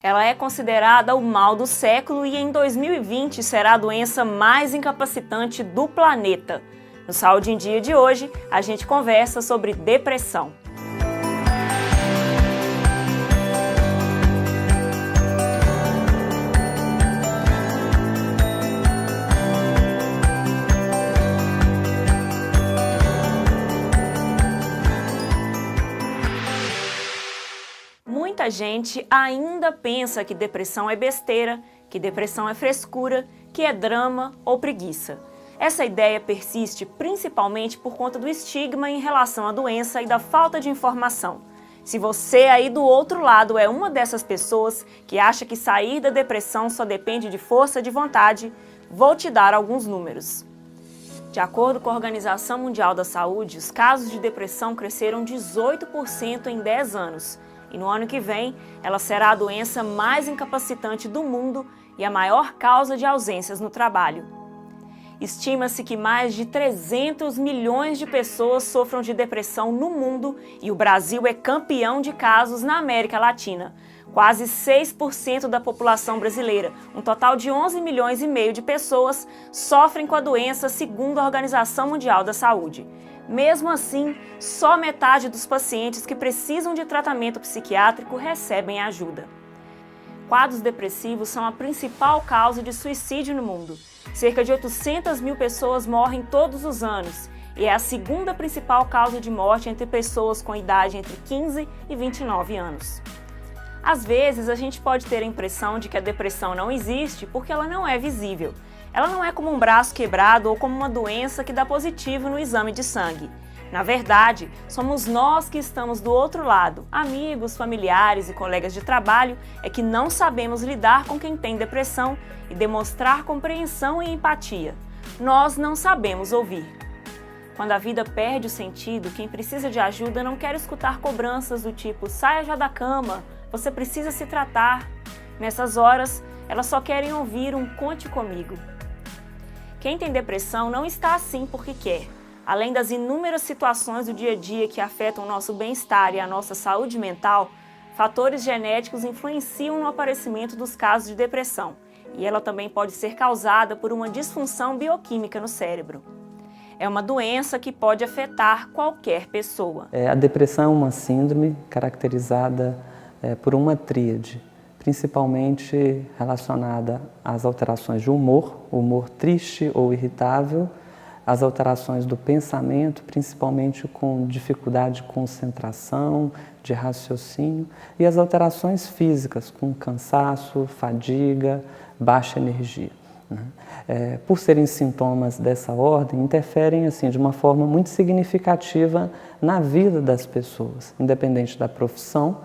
Ela é considerada o mal do século e em 2020 será a doença mais incapacitante do planeta. No Saúde em Dia de hoje, a gente conversa sobre depressão. Muita gente ainda pensa que depressão é besteira, que depressão é frescura, que é drama ou preguiça. Essa ideia persiste principalmente por conta do estigma em relação à doença e da falta de informação. Se você aí do outro lado é uma dessas pessoas que acha que sair da depressão só depende de força de vontade, vou te dar alguns números. De acordo com a Organização Mundial da Saúde, os casos de depressão cresceram 18% em 10 anos. E no ano que vem, ela será a doença mais incapacitante do mundo e a maior causa de ausências no trabalho. Estima-se que mais de 300 milhões de pessoas sofram de depressão no mundo e o Brasil é campeão de casos na América Latina. Quase 6% da população brasileira, um total de 11 milhões e meio de pessoas, sofrem com a doença segundo a Organização Mundial da Saúde. Mesmo assim, só metade dos pacientes que precisam de tratamento psiquiátrico recebem ajuda. Quadros depressivos são a principal causa de suicídio no mundo. Cerca de 800 mil pessoas morrem todos os anos e é a segunda principal causa de morte entre pessoas com idade entre 15 e 29 anos. Às vezes, a gente pode ter a impressão de que a depressão não existe porque ela não é visível. Ela não é como um braço quebrado ou como uma doença que dá positivo no exame de sangue. Na verdade, somos nós que estamos do outro lado, amigos, familiares e colegas de trabalho, é que não sabemos lidar com quem tem depressão e demonstrar compreensão e empatia. Nós não sabemos ouvir. Quando a vida perde o sentido, quem precisa de ajuda não quer escutar cobranças do tipo "saia já da cama", "você precisa se tratar". Nessas horas, elas só querem ouvir um "conte comigo". Quem tem depressão não está assim porque quer. Além das inúmeras situações do dia a dia que afetam o nosso bem-estar e a nossa saúde mental, fatores genéticos influenciam no aparecimento dos casos de depressão, e ela também pode ser causada por uma disfunção bioquímica no cérebro. É uma doença que pode afetar qualquer pessoa. A depressão é uma síndrome caracterizada por uma tríade, principalmente relacionada às alterações de humor triste ou irritável, as alterações do pensamento, principalmente com dificuldade de concentração, de raciocínio, e as alterações físicas, com cansaço, fadiga, baixa energia. Por serem sintomas dessa ordem, interferem assim, de uma forma muito significativa na vida das pessoas, independente da profissão.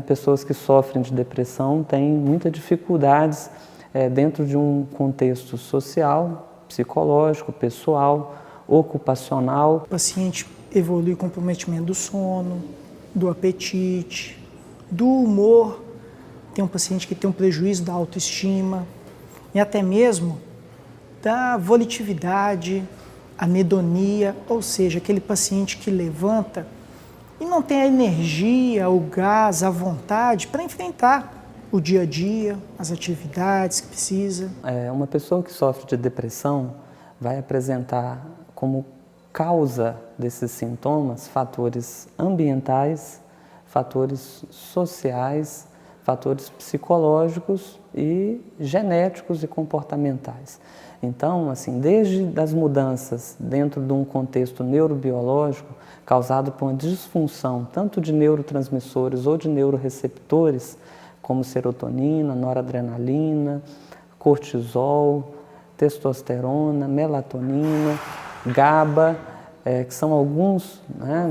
Pessoas que sofrem de depressão têm muitas dificuldades dentro de um contexto social, psicológico, pessoal, ocupacional. O paciente evolui comprometimento do sono, do apetite, do humor. Tem um paciente que tem um prejuízo da autoestima e até mesmo da volitividade, anedonia, ou seja, aquele paciente que levanta e não tem a energia, o gás, a vontade para enfrentar o dia a dia, as atividades que precisa. Uma pessoa que sofre de depressão vai apresentar como causa desses sintomas fatores ambientais, fatores sociais, fatores psicológicos e genéticos e comportamentais. Então, assim, desde as mudanças dentro de um contexto neurobiológico causado por uma disfunção tanto de neurotransmissores ou de neuroreceptores, como serotonina, noradrenalina, cortisol, testosterona, melatonina, GABA, que são alguns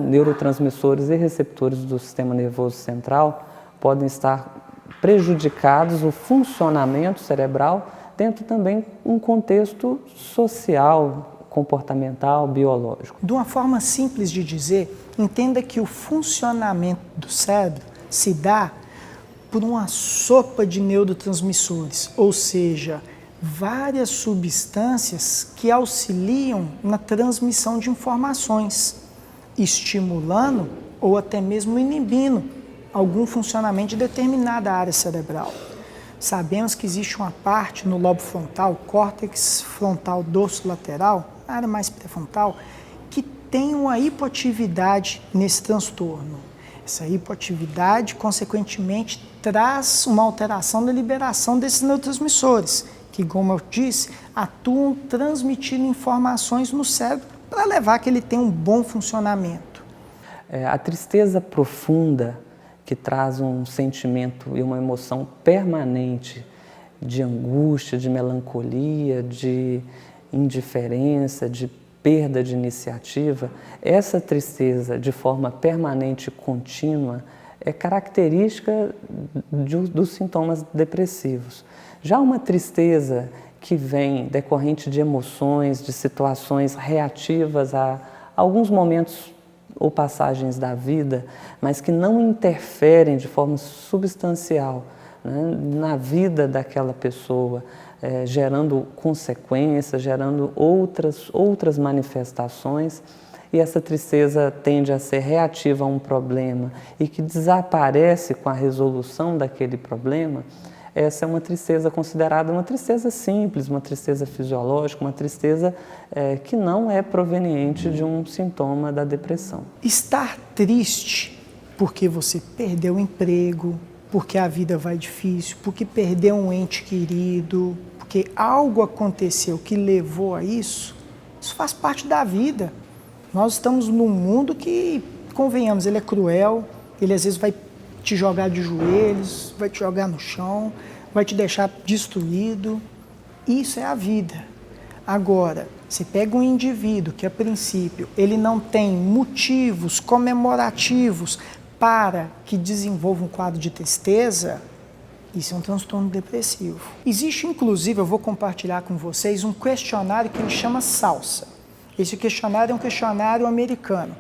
neurotransmissores e receptores do sistema nervoso central, podem estar prejudicados o funcionamento cerebral dentro também de um contexto social, comportamental, biológico. De uma forma simples de dizer, entenda que o funcionamento do cérebro se dá por uma sopa de neurotransmissores, ou seja, várias substâncias que auxiliam na transmissão de informações, estimulando ou até mesmo inibindo algum funcionamento de determinada área cerebral. Sabemos que existe uma parte no lobo frontal, córtex frontal dorsolateral, a área mais pré-frontal, que tem uma hipoatividade nesse transtorno. Essa hipoatividade, consequentemente, traz uma alteração da liberação desses neurotransmissores, que, como eu disse, atuam transmitindo informações no cérebro para levar que ele tenha um bom funcionamento. A tristeza profunda, que traz um sentimento e uma emoção permanente de angústia, de melancolia, de indiferença, de perda de iniciativa, essa tristeza de forma permanente e contínua é característica dos sintomas depressivos. Já uma tristeza que vem decorrente de emoções, de situações reativas a alguns momentos ou passagens da vida, mas que não interferem de forma substancial, né, na vida daquela pessoa, gerando consequências, gerando outras manifestações, e essa tristeza tende a ser reativa a um problema e que desaparece com a resolução daquele problema. Essa é uma tristeza considerada uma tristeza simples, uma tristeza fisiológica, uma tristeza que não é proveniente de um sintoma da depressão. Estar triste porque você perdeu o emprego, porque a vida vai difícil, porque perdeu um ente querido, porque algo aconteceu que levou a isso, isso faz parte da vida. Nós estamos num mundo que, convenhamos, ele é cruel, ele às vezes vai te jogar de joelhos, vai te jogar no chão, vai te deixar destruído. Isso é a vida. Agora, você pega um indivíduo que, a princípio, ele não tem motivos comemorativos para que desenvolva um quadro de tristeza, isso é um transtorno depressivo. Existe, inclusive, eu vou compartilhar com vocês, um questionário que ele chama SALSA. Esse questionário é um questionário americano.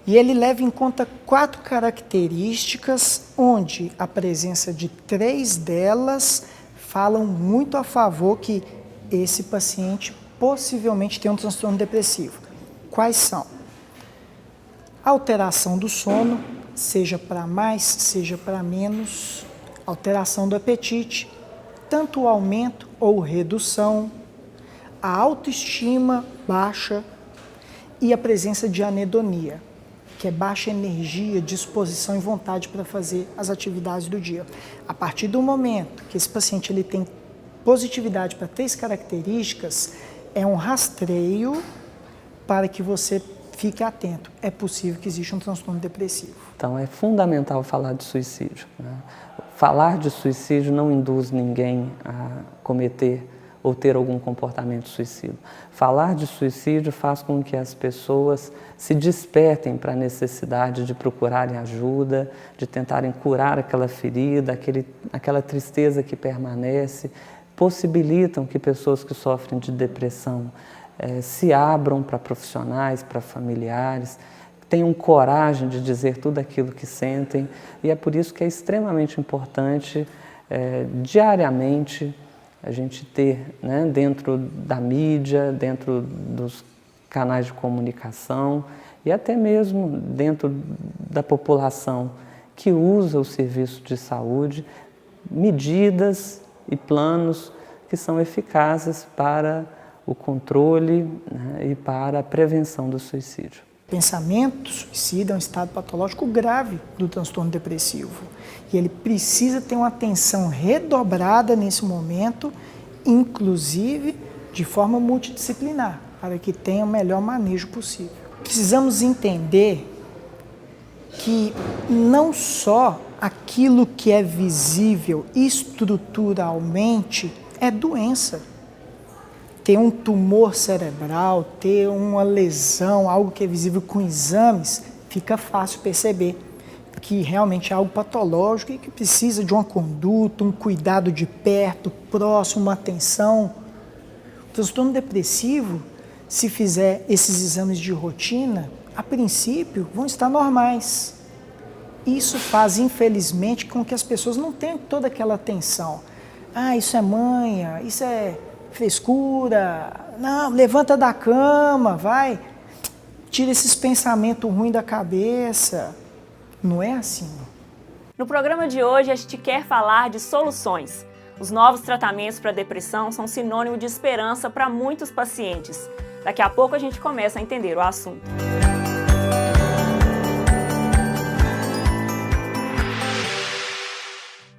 E ele leva em conta 4 características, onde a presença de 3 delas falam muito a favor que esse paciente possivelmente tem um transtorno depressivo. Quais são? Alteração do sono, seja para mais, seja para menos. Alteração do apetite, tanto o aumento ou redução. A autoestima baixa e a presença de anedonia, que é baixa energia, disposição e vontade para fazer as atividades do dia. A partir do momento que esse paciente ele tem positividade para 3 características, é um rastreio para que você fique atento. É possível que exista um transtorno depressivo. Então é fundamental falar de suicídio, né? Falar de suicídio não induz ninguém a cometer ou ter algum comportamento suicida. Falar de suicídio faz com que as pessoas se despertem para a necessidade de procurarem ajuda, de tentarem curar aquela ferida, aquela tristeza que permanece, possibilitam que pessoas que sofrem de depressão se abram para profissionais, para familiares, tenham coragem de dizer tudo aquilo que sentem, e é por isso que é extremamente importante, diariamente, a gente ter, né, dentro da mídia, dentro dos canais de comunicação e até mesmo dentro da população que usa o serviço de saúde, medidas e planos que são eficazes para o controle, né, e para a prevenção do suicídio. Pensamento suicida é um estado patológico grave do transtorno depressivo e ele precisa ter uma atenção redobrada nesse momento, inclusive de forma multidisciplinar, para que tenha o melhor manejo possível. Precisamos entender que não só aquilo que é visível estruturalmente é doença. Ter um tumor cerebral, ter uma lesão, algo que é visível com exames, fica fácil perceber que realmente é algo patológico e que precisa de uma conduta, um cuidado de perto, próximo, uma atenção. O transtorno depressivo, se fizer esses exames de rotina, a princípio vão estar normais. Isso faz, infelizmente, com que as pessoas não tenham toda aquela atenção. Ah, isso é manha, isso é frescura, não, levanta da cama, vai, tira esses pensamentos ruins da cabeça. Não é assim. No programa de hoje, a gente quer falar de soluções. Os novos tratamentos para depressão são sinônimo de esperança para muitos pacientes. Daqui a pouco a gente começa a entender o assunto.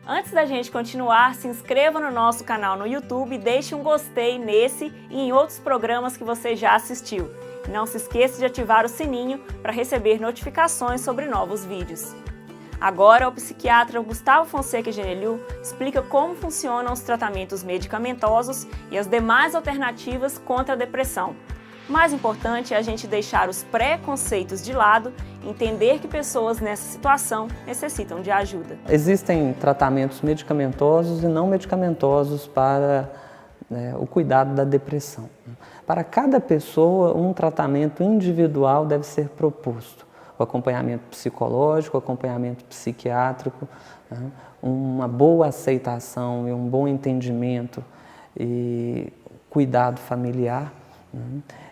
Antes da gente continuar, se inscreva no nosso canal no YouTube e deixe um gostei nesse e em outros programas que você já assistiu. E não se esqueça de ativar o sininho para receber notificações sobre novos vídeos. Agora, o psiquiatra Gustavo Fonseca Genelhu explica como funcionam os tratamentos medicamentosos e as demais alternativas contra a depressão. O mais importante é a gente deixar os preconceitos de lado e entender que pessoas nessa situação necessitam de ajuda. Existem tratamentos medicamentosos e não medicamentosos para o cuidado da depressão. Para cada pessoa, um tratamento individual deve ser proposto. O acompanhamento psicológico, o acompanhamento psiquiátrico, uma boa aceitação e um bom entendimento e cuidado familiar.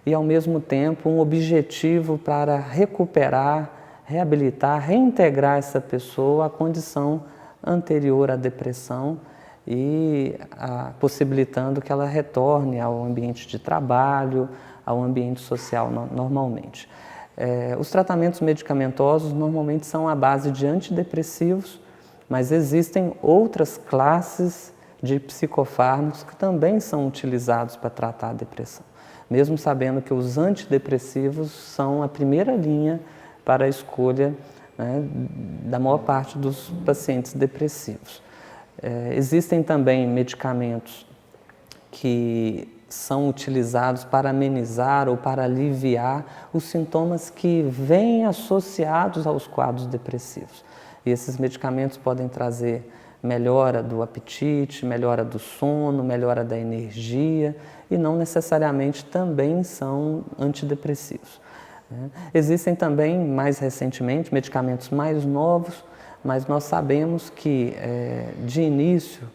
E, ao mesmo tempo, um objetivo para recuperar, reabilitar, reintegrar essa pessoa à condição anterior à depressão e possibilitando que ela retorne ao ambiente de trabalho, ao ambiente social normalmente. Os tratamentos medicamentosos normalmente são à base de antidepressivos, mas existem outras classes de psicofármacos que também são utilizados para tratar a depressão, mesmo sabendo que os antidepressivos são a primeira linha para a escolha da maior parte dos pacientes depressivos. Existem também medicamentos que são utilizados para amenizar ou para aliviar os sintomas que vêm associados aos quadros depressivos. E esses medicamentos podem trazer melhora do apetite, melhora do sono, melhora da energia e não necessariamente também são antidepressivos. Existem também, mais recentemente, medicamentos mais novos, mas nós sabemos que, de início,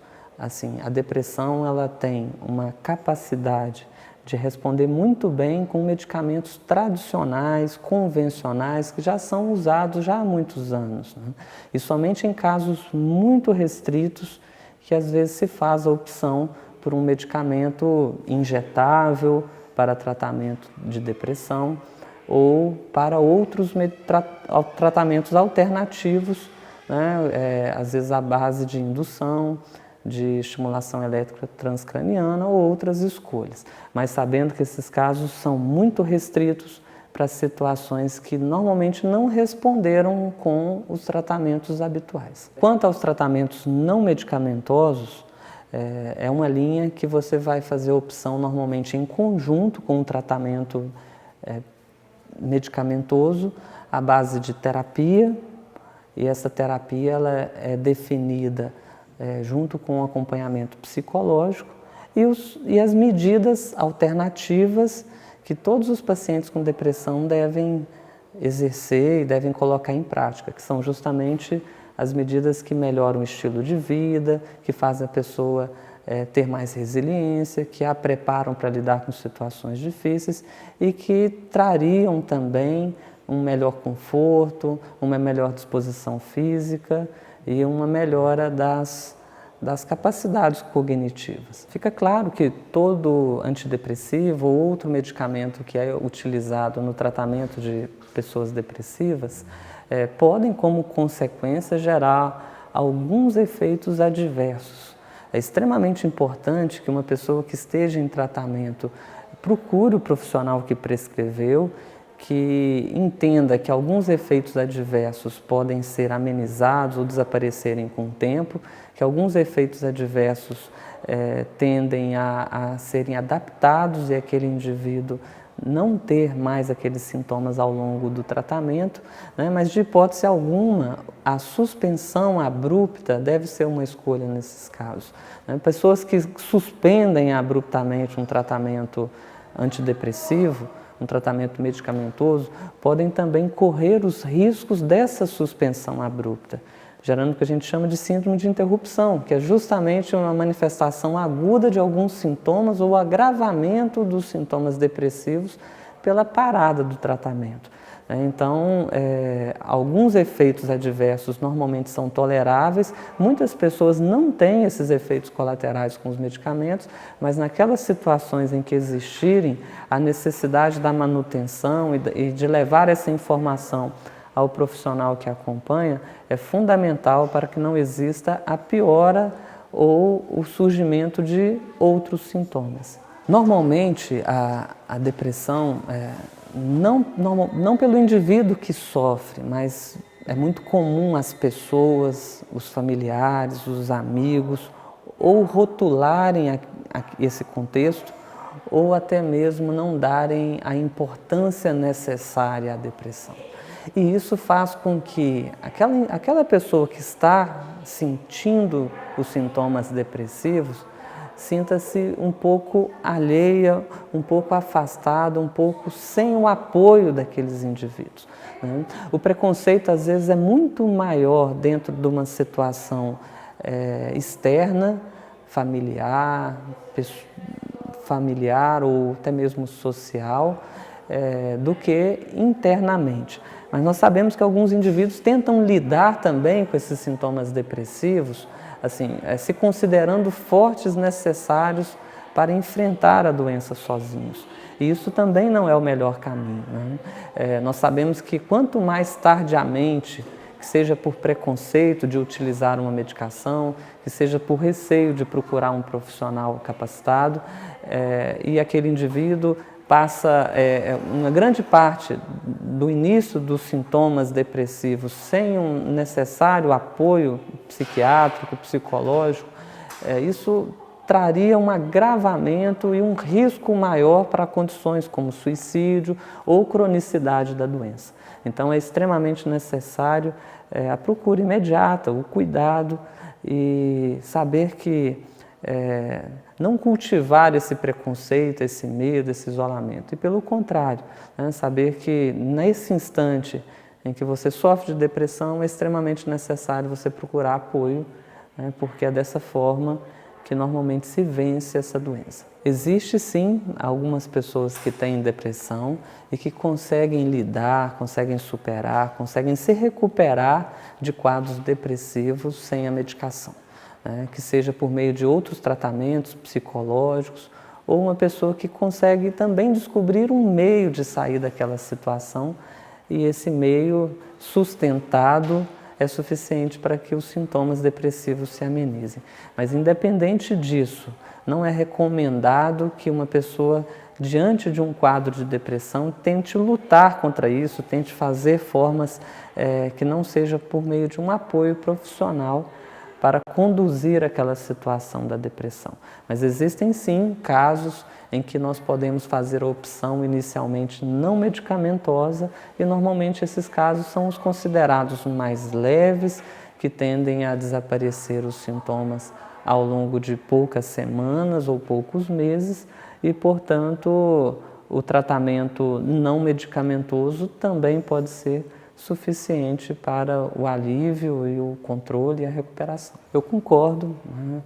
a depressão ela tem uma capacidade de responder muito bem com medicamentos tradicionais, convencionais, que já são usados já há muitos anos. E somente em casos muito restritos que às vezes se faz a opção por um medicamento injetável para tratamento de depressão ou para outros tratamentos alternativos, às vezes à base de indução, de estimulação elétrica transcraniana ou outras escolhas, mas sabendo que esses casos são muito restritos para situações que normalmente não responderam com os tratamentos habituais. Quanto aos tratamentos não medicamentosos, é uma linha que você vai fazer opção normalmente em conjunto com o tratamento medicamentoso, à base de terapia, e essa terapia ela é definida junto com o acompanhamento psicológico e as medidas alternativas que todos os pacientes com depressão devem exercer e devem colocar em prática, que são justamente as medidas que melhoram o estilo de vida, que fazem a pessoa ter mais resiliência, que a preparam para lidar com situações difíceis e que trariam também um melhor conforto, uma melhor disposição física e uma melhora das capacidades cognitivas. Fica claro que todo antidepressivo ou outro medicamento que é utilizado no tratamento de pessoas depressivas podem, como consequência, gerar alguns efeitos adversos. É extremamente importante que uma pessoa que esteja em tratamento procure o profissional que prescreveu, que entenda que alguns efeitos adversos podem ser amenizados ou desaparecerem com o tempo, que alguns efeitos adversos tendem a serem adaptados e aquele indivíduo não ter mais aqueles sintomas ao longo do tratamento, mas de hipótese alguma, a suspensão abrupta deve ser uma escolha nesses casos. Pessoas que suspendem abruptamente um tratamento antidepressivo, um tratamento medicamentoso, podem também correr os riscos dessa suspensão abrupta, gerando o que a gente chama de síndrome de interrupção, que é justamente uma manifestação aguda de alguns sintomas ou agravamento dos sintomas depressivos pela parada do tratamento. Então, alguns efeitos adversos normalmente são toleráveis, muitas pessoas não têm esses efeitos colaterais com os medicamentos, mas naquelas situações em que existirem a necessidade da manutenção e de levar essa informação ao profissional que acompanha, é fundamental para que não exista a piora ou o surgimento de outros sintomas. Normalmente, a depressão, não pelo indivíduo que sofre, mas é muito comum as pessoas, os familiares, os amigos, ou rotularem esse contexto, ou até mesmo não darem a importância necessária à depressão. E isso faz com que aquela pessoa que está sentindo os sintomas depressivos sinta-se um pouco alheia, um pouco afastada, um pouco sem o apoio daqueles indivíduos, né? O preconceito, às vezes, é muito maior dentro de uma situação externa, familiar ou até mesmo social, do que internamente. Mas nós sabemos que alguns indivíduos tentam lidar também com esses sintomas depressivos, assim, se considerando fortes necessários para enfrentar a doença sozinhos. E isso também não é o melhor caminho, né? Nós sabemos que quanto mais tardiamente, que seja por preconceito de utilizar uma medicação, que seja por receio de procurar um profissional capacitado, e aquele indivíduo passa uma grande parte do início dos sintomas depressivos sem um necessário apoio psiquiátrico, psicológico, isso traria um agravamento e um risco maior para condições como suicídio ou cronicidade da doença. Então é extremamente necessário a procura imediata, o cuidado e saber que não cultivar esse preconceito, esse medo, esse isolamento. E pelo contrário, né, saber que nesse instante em que você sofre de depressão é extremamente necessário você procurar apoio, né, porque é dessa forma que normalmente se vence essa doença. Existe sim algumas pessoas que têm depressão e que conseguem lidar, conseguem superar, conseguem se recuperar de quadros depressivos sem a medicação. Que seja por meio de outros tratamentos psicológicos, ou uma pessoa que consegue também descobrir um meio de sair daquela situação, e esse meio sustentado é suficiente para que os sintomas depressivos se amenizem. Mas independente disso, não é recomendado que uma pessoa, diante de um quadro de depressão, tente lutar contra isso, tente fazer formas que não seja por meio de um apoio profissional para conduzir aquela situação da depressão. Mas existem sim casos em que nós podemos fazer a opção inicialmente não medicamentosa e normalmente esses casos são os considerados mais leves, que tendem a desaparecer os sintomas ao longo de poucas semanas ou poucos meses e, portanto, o tratamento não medicamentoso também pode ser suficiente para o alívio e o controle e a recuperação. Eu concordo, né?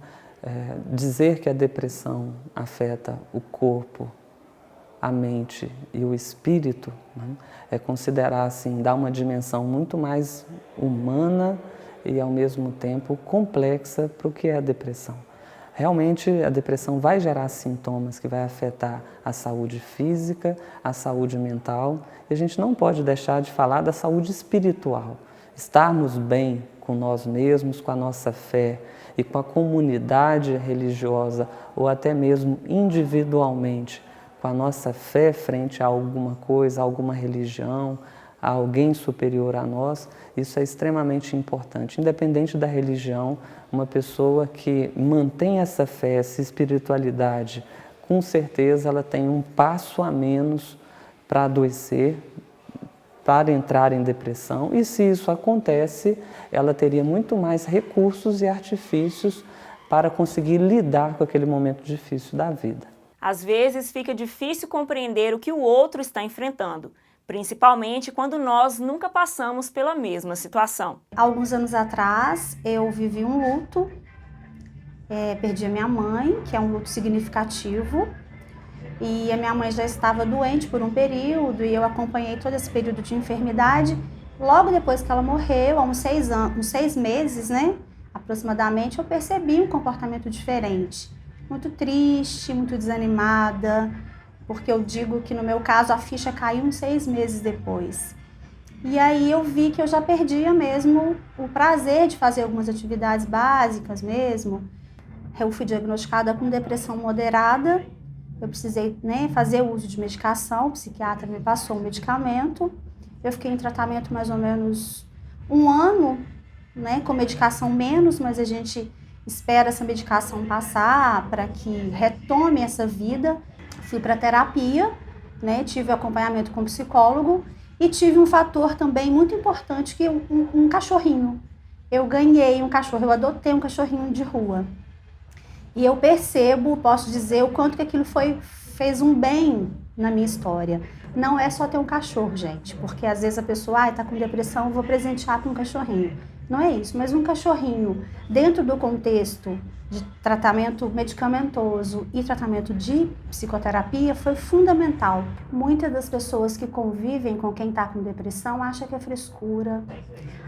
Dizer que a depressão afeta o corpo, a mente e o espírito, né? É considerar assim, dar uma dimensão muito mais humana e ao mesmo tempo complexa para o que é a depressão. Realmente a depressão vai gerar sintomas que vai afetar a saúde física, a saúde mental, e a gente não pode deixar de falar da saúde espiritual. Estarmos bem com nós mesmos, com a nossa fé e com a comunidade religiosa, ou até mesmo individualmente, com a nossa fé frente a alguma coisa, a alguma religião, a alguém superior a nós, isso é extremamente importante. Independente da religião, uma pessoa que mantém essa fé, essa espiritualidade, com certeza ela tem um passo a menos para adoecer, para entrar em depressão, e se isso acontece, ela teria muito mais recursos e artifícios para conseguir lidar com aquele momento difícil da vida. Às vezes fica difícil compreender o que o outro está enfrentando, principalmente quando nós nunca passamos pela mesma situação. Alguns anos atrás, eu vivi um luto, perdi a minha mãe, que é um luto significativo, e a minha mãe já estava doente por um período e eu acompanhei todo esse período de enfermidade. Logo depois que ela morreu, há uns 6 meses, né, aproximadamente, eu percebi um comportamento diferente. Muito triste, muito desanimada, porque eu digo que no meu caso a ficha caiu uns 6 meses depois. E aí eu vi que eu já perdia mesmo o prazer de fazer algumas atividades básicas mesmo. Eu fui diagnosticada com depressão moderada, eu precisei, né, fazer uso de medicação, o psiquiatra me passou um medicamento, eu fiquei em tratamento mais ou menos 1 ano, né, com medicação menos, mas a gente espera essa medicação passar para que retome essa vida. Fui para terapia, né, tive acompanhamento com psicólogo e tive um fator também muito importante, que é um cachorrinho. Eu ganhei um cachorro, eu adotei um cachorrinho de rua. E eu percebo, posso dizer, o quanto que aquilo fez um bem na minha história. Não é só ter um cachorro, gente, porque às vezes a pessoa está com depressão, vou presentear com um cachorrinho. Não é isso, mas um cachorrinho dentro do contexto de tratamento medicamentoso e tratamento de psicoterapia foi fundamental. Muitas das pessoas que convivem com quem está com depressão acham que é frescura,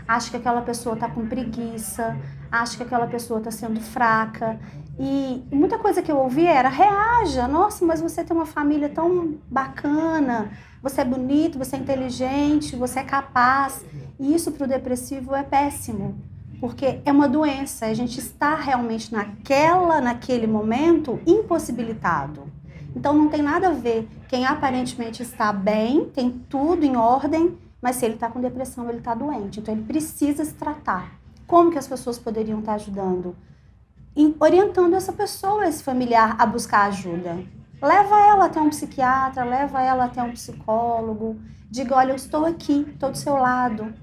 acham que aquela pessoa está com preguiça, acham que aquela pessoa está sendo fraca. E muita coisa que eu ouvi era: reaja, nossa, mas você tem uma família tão bacana, você é bonito, você é inteligente, você é capaz. E isso para o depressivo é péssimo, porque é uma doença, a gente está realmente naquele momento impossibilitado. Então não tem nada a ver quem aparentemente está bem, tem tudo em ordem, mas se ele está com depressão, ele está doente, então ele precisa se tratar. Como que as pessoas poderiam estar ajudando? Orientando essa pessoa, esse familiar, a buscar ajuda. Leva ela até um psiquiatra, leva ela até um psicólogo, diga: olha, eu estou aqui, estou do seu lado,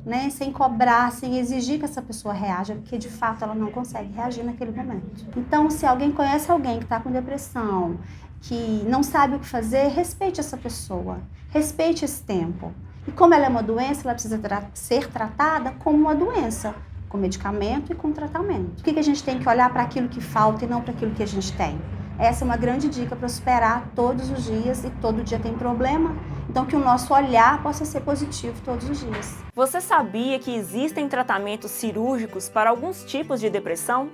né? Sem cobrar, sem exigir que essa pessoa reaja, porque de fato ela não consegue reagir naquele momento. Então, se alguém conhece alguém que está com depressão, que não sabe o que fazer, respeite essa pessoa, respeite esse tempo. E como ela é uma doença, ela precisa ser tratada como uma doença, com medicamento e com tratamento. Por que a gente tem que olhar para aquilo que falta e não para aquilo que a gente tem? Essa é uma grande dica para superar todos os dias, e todo dia tem problema, então que o nosso olhar possa ser positivo todos os dias. Você sabia que existem tratamentos cirúrgicos para alguns tipos de depressão?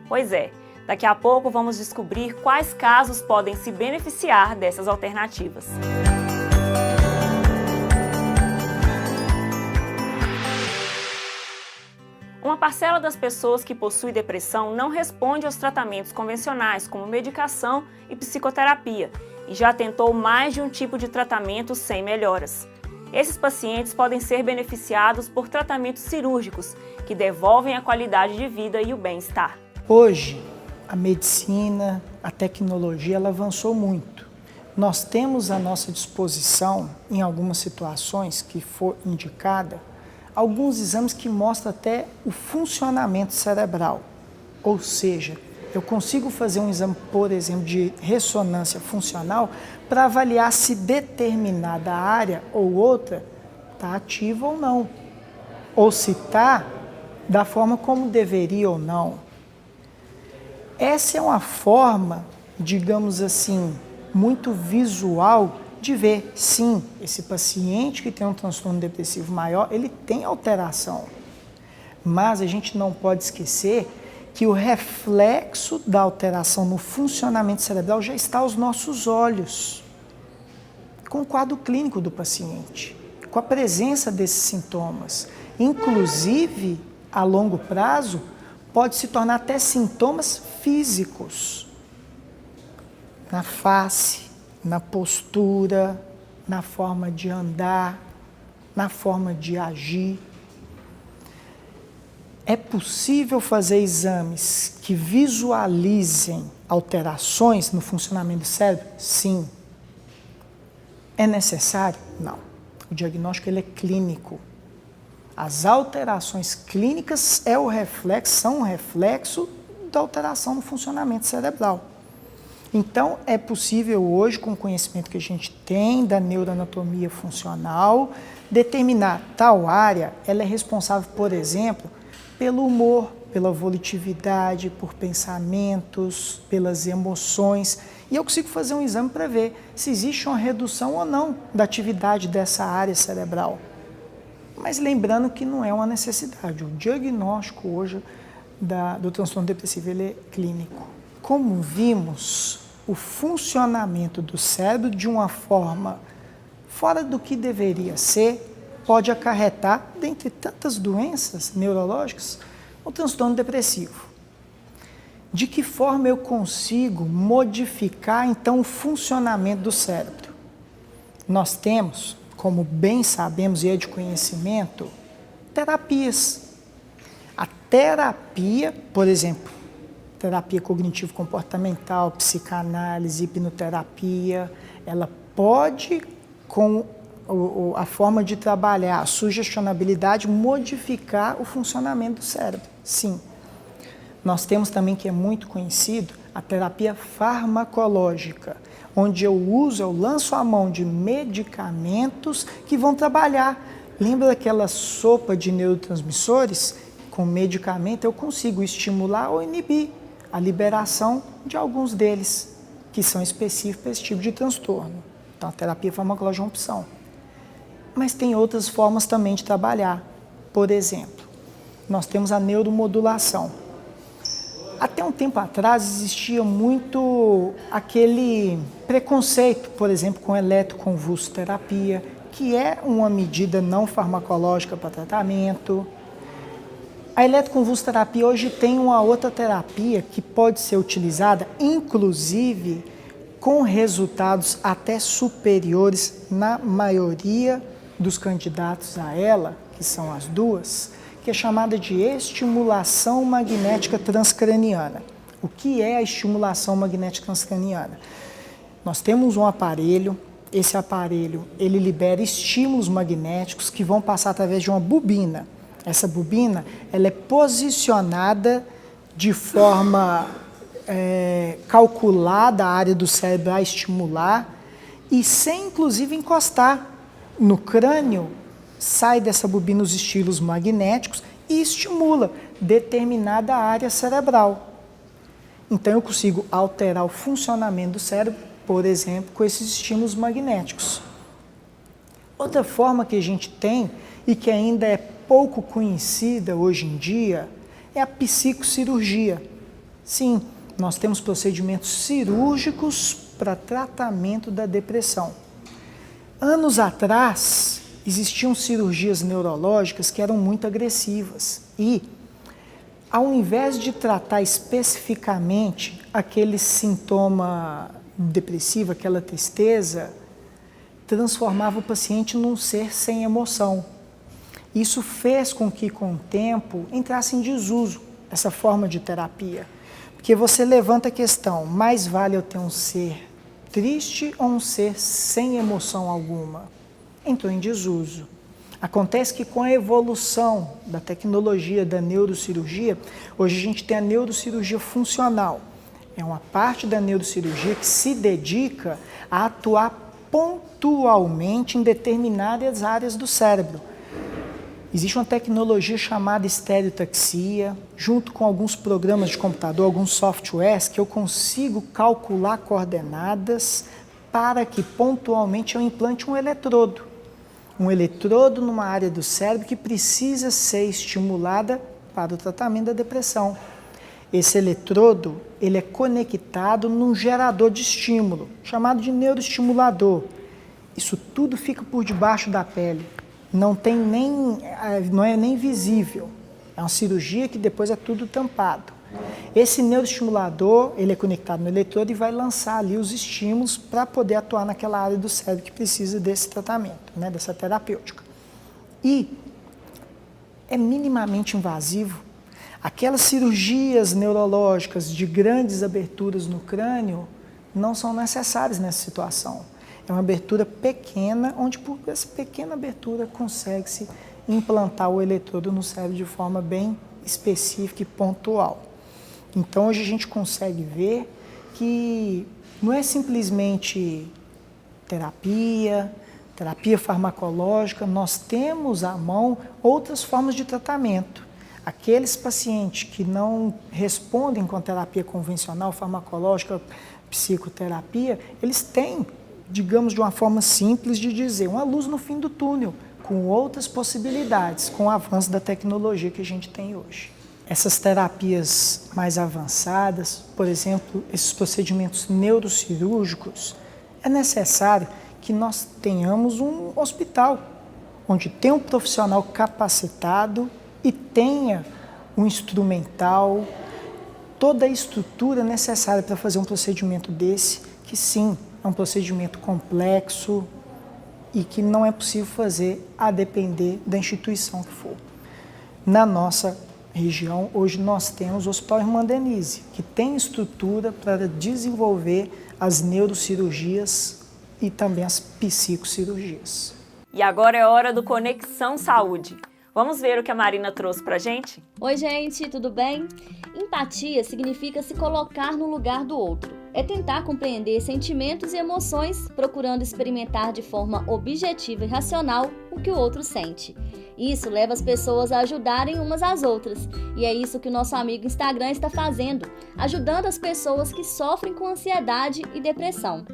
Pois é, daqui a pouco vamos descobrir quais casos podem se beneficiar dessas alternativas. Uma parcela das pessoas que possui depressão não responde aos tratamentos convencionais, como medicação e psicoterapia, e já tentou mais de um tipo de tratamento sem melhoras. Esses pacientes podem ser beneficiados por tratamentos cirúrgicos, que devolvem a qualidade de vida e o bem-estar. Hoje, a medicina, a tecnologia, ela avançou muito. Nós temos à nossa disposição, em algumas situações que for indicada, alguns exames que mostram até o funcionamento cerebral. Ou seja, eu consigo fazer um exame, por exemplo, de ressonância funcional para avaliar se determinada área ou outra está ativa ou não. Ou se está da forma como deveria ou não. Essa é uma forma, digamos assim, muito visual de ver, sim, esse paciente que tem um transtorno depressivo maior, ele tem alteração. Mas a gente não pode esquecer que o reflexo da alteração no funcionamento cerebral já está aos nossos olhos, com o quadro clínico do paciente, com a presença desses sintomas. Inclusive, a longo prazo, pode se tornar até sintomas físicos, na face, na postura, na forma de andar, na forma de agir. É possível fazer exames que visualizem alterações no funcionamento do cérebro? Sim. É necessário? Não. O diagnóstico ele é clínico. As alterações clínicas são um reflexo da alteração no funcionamento cerebral. Então, é possível hoje, com o conhecimento que a gente tem da neuroanatomia funcional, determinar tal área, ela é responsável, por exemplo, pelo humor, pela volitividade, por pensamentos, pelas emoções. E eu consigo fazer um exame para ver se existe uma redução ou não da atividade dessa área cerebral. Mas lembrando que não é uma necessidade. O diagnóstico hoje do transtorno depressivo ele é clínico. Como vimos, o funcionamento do cérebro de uma forma fora do que deveria ser pode acarretar, dentre tantas doenças neurológicas, o transtorno depressivo. De que forma eu consigo modificar, então, o funcionamento do cérebro? Nós temos, como bem sabemos e é de conhecimento, terapias. A terapia, por exemplo, terapia cognitivo-comportamental, psicanálise, hipnoterapia, ela pode, com a forma de trabalhar, a sugestionabilidade, modificar o funcionamento do cérebro. Sim. Nós temos também, que é muito conhecido, a terapia farmacológica, onde eu lanço a mão de medicamentos que vão trabalhar. Lembra daquela sopa de neurotransmissores? Com medicamento eu consigo estimular ou inibir a liberação de alguns deles, que são específicos para esse tipo de transtorno. Então a terapia farmacológica é uma opção. Mas tem outras formas também de trabalhar. Por exemplo, nós temos a neuromodulação. Até um tempo atrás existia muito aquele preconceito, por exemplo, com eletroconvulsoterapia, que é uma medida não farmacológica para tratamento. A eletroconvulsoterapia hoje tem uma outra terapia que pode ser utilizada, inclusive com resultados até superiores na maioria dos candidatos a ela, que são as duas, que é chamada de estimulação magnética transcraniana. O que é a estimulação magnética transcraniana? Nós temos um aparelho, esse aparelho ele libera estímulos magnéticos que vão passar através de uma bobina. Essa bobina ela é posicionada de forma calculada a área do cérebro a estimular e sem inclusive encostar no crânio, sai dessa bobina os estímulos magnéticos e estimula determinada área cerebral. Então eu consigo alterar o funcionamento do cérebro, por exemplo, com esses estímulos magnéticos. Outra forma que a gente tem e que ainda é pouco conhecida hoje em dia é a psicocirurgia. Sim, nós temos procedimentos cirúrgicos para tratamento da depressão. Anos atrás, existiam cirurgias neurológicas que eram muito agressivas e, ao invés de tratar especificamente aquele sintoma depressivo, aquela tristeza, transformava o paciente num ser sem emoção. Isso fez com que, com o tempo, entrasse em desuso essa forma de terapia. Porque você levanta a questão, mais vale eu ter um ser triste ou um ser sem emoção alguma? Entrou em desuso. Acontece que com a evolução da tecnologia da neurocirurgia, hoje a gente tem a neurocirurgia funcional. É uma parte da neurocirurgia que se dedica a atuar pontualmente em determinadas áreas do cérebro. Existe uma tecnologia chamada estereotaxia, junto com alguns programas de computador, alguns softwares, que eu consigo calcular coordenadas para que pontualmente eu implante um eletrodo. Um eletrodo numa área do cérebro que precisa ser estimulada para o tratamento da depressão. Esse eletrodo ele é conectado num gerador de estímulo, chamado de neuroestimulador. Isso tudo fica por debaixo da pele. Não é nem visível. É uma cirurgia que depois é tudo tampado. Esse neuroestimulador, ele é conectado no eletrodo e vai lançar ali os estímulos para poder atuar naquela área do cérebro que precisa desse tratamento, né, dessa terapêutica. E é minimamente invasivo. Aquelas cirurgias neurológicas de grandes aberturas no crânio não são necessárias nessa situação. É uma abertura pequena, onde por essa pequena abertura consegue-se implantar o eletrodo no cérebro de forma bem específica e pontual. Então hoje a gente consegue ver que não é simplesmente terapia farmacológica, nós temos à mão outras formas de tratamento. Aqueles pacientes que não respondem com terapia convencional, farmacológica, psicoterapia, eles têm, digamos de uma forma simples de dizer, uma luz no fim do túnel, com outras possibilidades, com o avanço da tecnologia que a gente tem hoje. Essas terapias mais avançadas, por exemplo, esses procedimentos neurocirúrgicos, é necessário que nós tenhamos um hospital, onde tem um profissional capacitado e tenha um instrumental, toda a estrutura necessária para fazer um procedimento desse, que sim, é um procedimento complexo e que não é possível fazer a depender da instituição que for. Na nossa região, hoje nós temos o Hospital Irmã Denise, que tem estrutura para desenvolver as neurocirurgias e também as psicocirurgias. E agora é hora do Conexão Saúde. Vamos ver o que a Marina trouxe pra gente? Oi, gente, tudo bem? Empatia significa se colocar no lugar do outro. É tentar compreender sentimentos e emoções, procurando experimentar de forma objetiva e racional o que o outro sente. Isso leva as pessoas a ajudarem umas às outras. E é isso que o nosso amigo Instagram está fazendo, ajudando as pessoas que sofrem com ansiedade e depressão.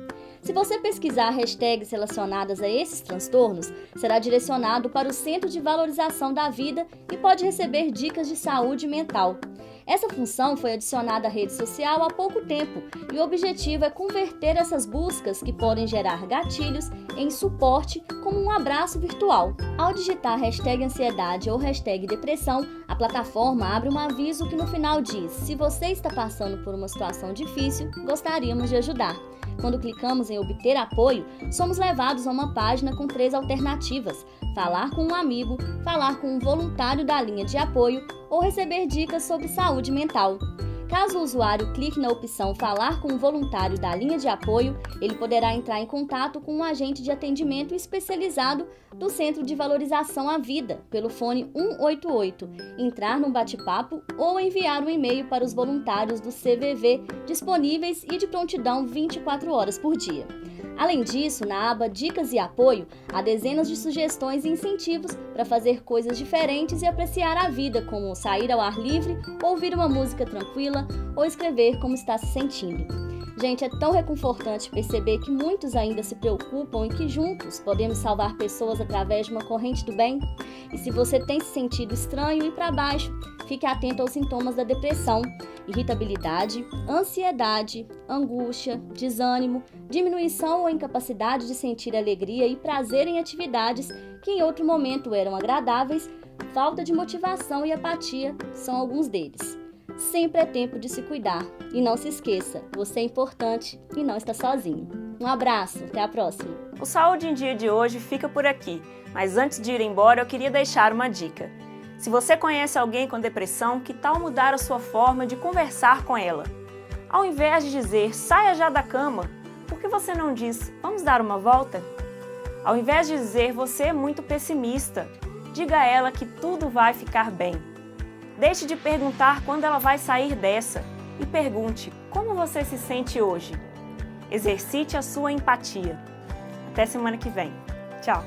Se você pesquisar hashtags relacionadas a esses transtornos, será direcionado para o Centro de Valorização da Vida e pode receber dicas de saúde mental. Essa função foi adicionada à rede social há pouco tempo e o objetivo é converter essas buscas, que podem gerar gatilhos, em suporte como um abraço virtual. Ao digitar hashtag ansiedade ou hashtag depressão, a plataforma abre um aviso que no final diz: se você está passando por uma situação difícil, gostaríamos de ajudar. Quando clicamos em obter apoio, somos levados a uma página com 3 alternativas: falar com um amigo, falar com um voluntário da linha de apoio ou receber dicas sobre saúde mental. Caso o usuário clique na opção falar com um voluntário da linha de apoio, ele poderá entrar em contato com um agente de atendimento especializado do Centro de Valorização à Vida, pelo fone 188, entrar num bate-papo ou enviar um e-mail para os voluntários do CVV disponíveis e de prontidão 24 horas por dia. Além disso, na aba Dicas e Apoio, há dezenas de sugestões e incentivos para fazer coisas diferentes e apreciar a vida, como sair ao ar livre, ouvir uma música tranquila ou escrever como está se sentindo. Gente, é tão reconfortante perceber que muitos ainda se preocupam e que juntos podemos salvar pessoas através de uma corrente do bem. E se você tem se sentido estranho e para baixo, fique atento aos sintomas da depressão: irritabilidade, ansiedade, angústia, desânimo, diminuição ou incapacidade de sentir alegria e prazer em atividades que em outro momento eram agradáveis, falta de motivação e apatia são alguns deles. Sempre é tempo de se cuidar. E não se esqueça, você é importante e não está sozinho. Um abraço, até a próxima. O Saúde em Dia de hoje fica por aqui, mas antes de ir embora eu queria deixar uma dica. Se você conhece alguém com depressão, que tal mudar a sua forma de conversar com ela? Ao invés de dizer, saia já da cama, por que você não diz, vamos dar uma volta? Ao invés de dizer, você é muito pessimista, diga a ela que tudo vai ficar bem. Deixe de perguntar quando ela vai sair dessa e pergunte como você se sente hoje. Exercite a sua empatia. Até semana que vem. Tchau!